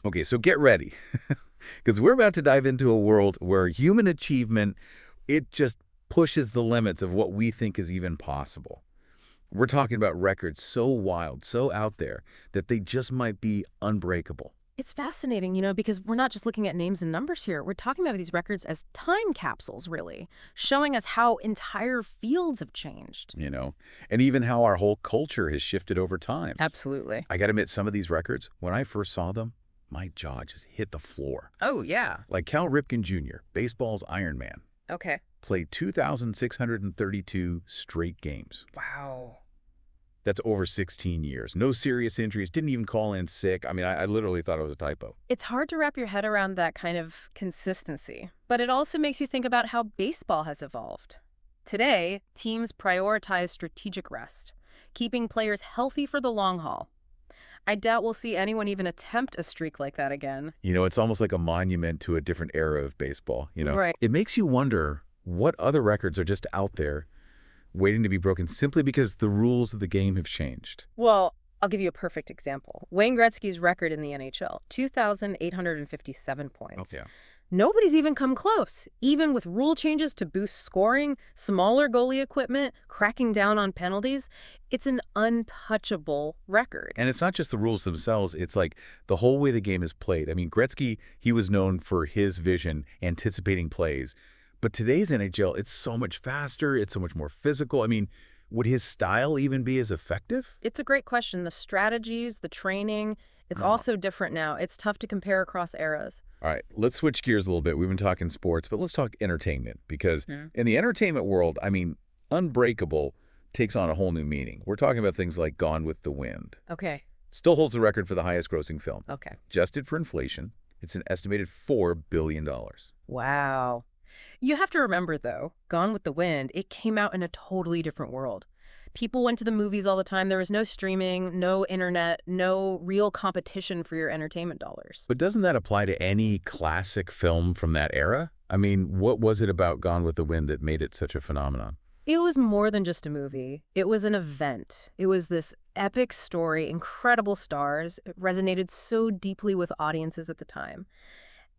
Okay, so get ready, because we're about to dive into a world where human achievement, it just pushes the limits of what we think is even possible. We're talking about records so wild, so out there, that they just might be unbreakable. It's fascinating, because we're not just looking at names and numbers here. We're talking about these records as time capsules, really, showing us how entire fields have changed. you know, and even how our whole culture has shifted over time. Absolutely. I got to admit, some of these records, when I first saw them, my jaw just hit the floor. Oh, yeah. Like Cal Ripken Jr., baseball's Iron Man, Okay. played 2,632 straight games. Wow. That's over 16 years. No serious injuries, didn't even call in sick. I mean, I literally thought it was a typo. It's hard to wrap your head around that kind of consistency, but it also makes you think about how baseball has evolved. Today, teams prioritize strategic rest, keeping players healthy for the long haul. I doubt we'll see anyone even attempt a streak like that again. It's almost like a monument to a different era of baseball. Right. It makes you wonder what other records are just out there waiting to be broken simply because the rules of the game have changed. Well, I'll give you a perfect example. Wayne Gretzky's record in the NHL, 2,857 points. Oh, yeah. Nobody's even come close, even with rule changes to boost scoring, smaller goalie equipment, cracking down on penalties. It's an untouchable record. And it's not just the rules themselves, it's like the whole way the game is played. I mean, Gretzky, he was known for his vision, anticipating plays. But today's NHL, it's so much faster, it's so much more physical. I mean, would his style even be as effective? It's a great question. The strategies, the training, it's Oh. also different now. It's tough to compare across eras. All right, let's switch gears a little bit. We've been talking sports, but let's talk entertainment because Yeah. in the entertainment world, I mean, Unbreakable takes on a whole new meaning. We're talking about things like Gone with the Wind. Okay. Still holds the record for the highest grossing film. Okay. Adjusted for inflation, it's an estimated $4 billion. Wow. You have to remember, though, Gone with the Wind, it came out in a totally different world. People went to the movies all the time. There was no streaming, no internet, no real competition for your entertainment dollars. But doesn't that apply to any classic film from that era? I mean, what was it about Gone with the Wind that made it such a phenomenon? It was more than just a movie. It was an event. It was this epic story, incredible stars. It resonated so deeply with audiences at the time.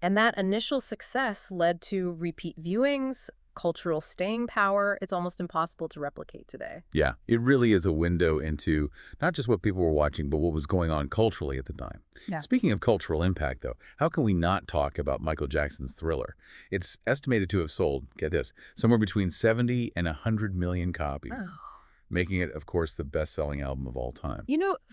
And that initial success led to repeat viewings, cultural staying power. It's almost impossible to replicate today. Yeah, it really is a window into not just what people were watching, but what was going on culturally at the time. Yeah. Speaking of cultural impact, though, how can we not talk about Michael Jackson's Thriller? It's estimated to have sold, get this, somewhere between 70 and 100 million copies, Oh. making it, of course, the best-selling album of all time.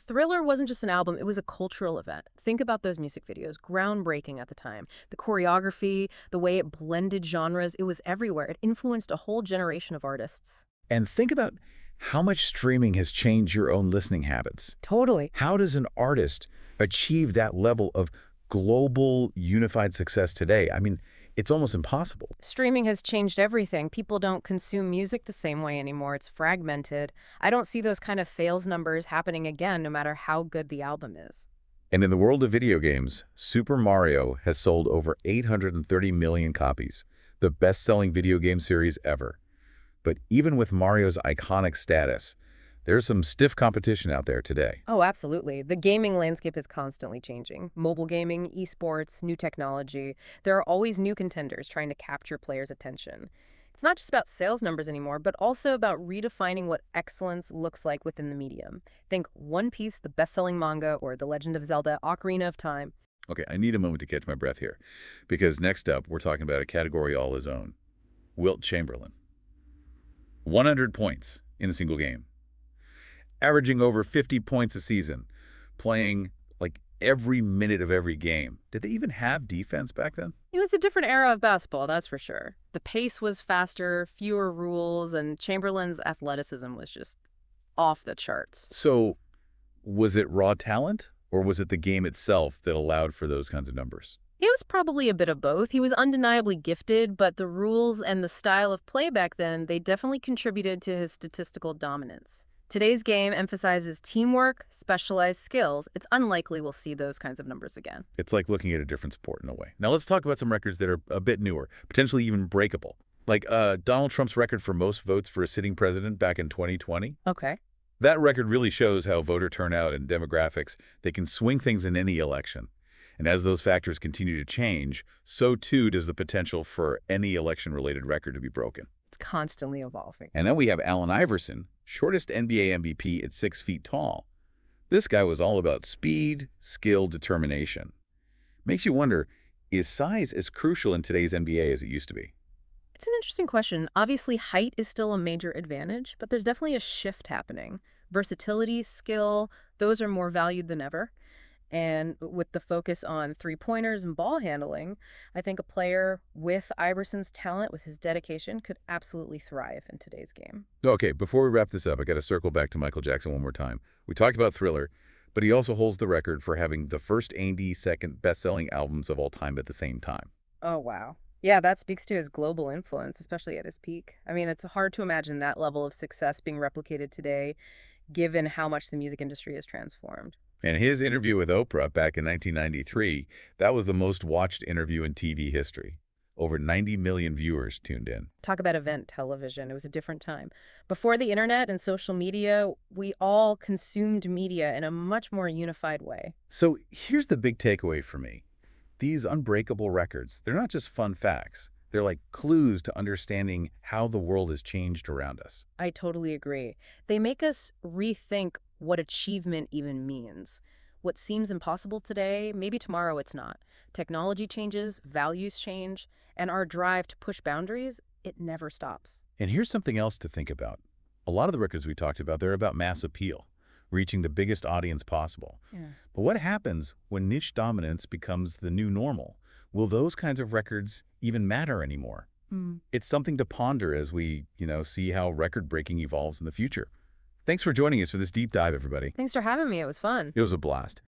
Thriller wasn't just an album, it was a cultural event. Think about those music videos, groundbreaking at the time. The choreography, the way it blended genres, it was everywhere. It influenced a whole generation of artists. And think about how much streaming has changed your own listening habits. Totally. How does an artist achieve that level of global, unified success today? I mean, it's almost impossible. Streaming has changed everything. People don't consume music the same way anymore. It's fragmented. I don't see those kind of sales numbers happening again, no matter how good the album is. And in the world of video games, Super Mario has sold over 830 million copies, the best-selling video game series ever. But even with Mario's iconic status, there's some stiff competition out there today. Oh, absolutely. The gaming landscape is constantly changing. Mobile gaming, esports, new technology. There are always new contenders trying to capture players' attention. It's not just about sales numbers anymore, but also about redefining what excellence looks like within the medium. Think One Piece, the best-selling manga, or The Legend of Zelda, Ocarina of Time. Okay, I need a moment to catch my breath here, because next up, we're talking about a category all his own. Wilt Chamberlain. 100 points in a single game. Averaging over 50 points a season, playing like every minute of every game. Did they even have defense back then? It was a different era of basketball, that's for sure. The pace was faster, fewer rules, and Chamberlain's athleticism was just off the charts. So was it raw talent, or was it the game itself that allowed for those kinds of numbers? It was probably a bit of both. He was undeniably gifted, but the rules and the style of play back then, they definitely contributed to his statistical dominance. Today's game emphasizes teamwork, specialized skills. It's unlikely we'll see those kinds of numbers again. It's like looking at a different sport in a way. Now let's talk about some records that are a bit newer, potentially even breakable. Like Donald Trump's record for most votes for a sitting president back in 2020. Okay. That record really shows how voter turnout and demographics, they can swing things in any election. And as those factors continue to change, so too does the potential for any election-related record to be broken. It's constantly evolving. And then we have Allen Iverson, shortest NBA MVP at 6 feet tall. This guy was all about speed, skill, determination. Makes you wonder, is size as crucial in today's NBA as it used to be? It's an interesting question. Obviously, height is still a major advantage, but there's definitely a shift happening. Versatility, skill, those are more valued than ever. And with the focus on three-pointers and ball handling, I think a player with Iverson's talent, with his dedication, could absolutely thrive in today's game. Okay, before we wrap this up, I got to circle back to Michael Jackson one more time. We talked about Thriller, but he also holds the record for having the first and second best-selling albums of all time at the same time. Oh, wow. Yeah, that speaks to his global influence, especially at his peak. I mean, it's hard to imagine that level of success being replicated today, given how much the music industry has transformed. And his interview with Oprah back in 1993, that was the most watched interview in TV history. Over 90 million viewers tuned in. Talk about event television. It was a different time. Before the internet and social media, we all consumed media in a much more unified way. So here's the big takeaway for me. These unbreakable records, they're not just fun facts. They're like clues to understanding how the world has changed around us. I totally agree. They make us rethink what achievement even means. What seems impossible today, maybe tomorrow it's not. Technology changes, values change, and our drive to push boundaries, it never stops. And here's something else to think about. A lot of the records we talked about, they're about mass appeal, reaching the biggest audience possible. Yeah. But what happens when niche dominance becomes the new normal? Will those kinds of records even matter anymore? It's something to ponder as we, see how record-breaking evolves in the future. Thanks for joining us for this deep dive, everybody. Thanks for having me. It was fun. It was a blast.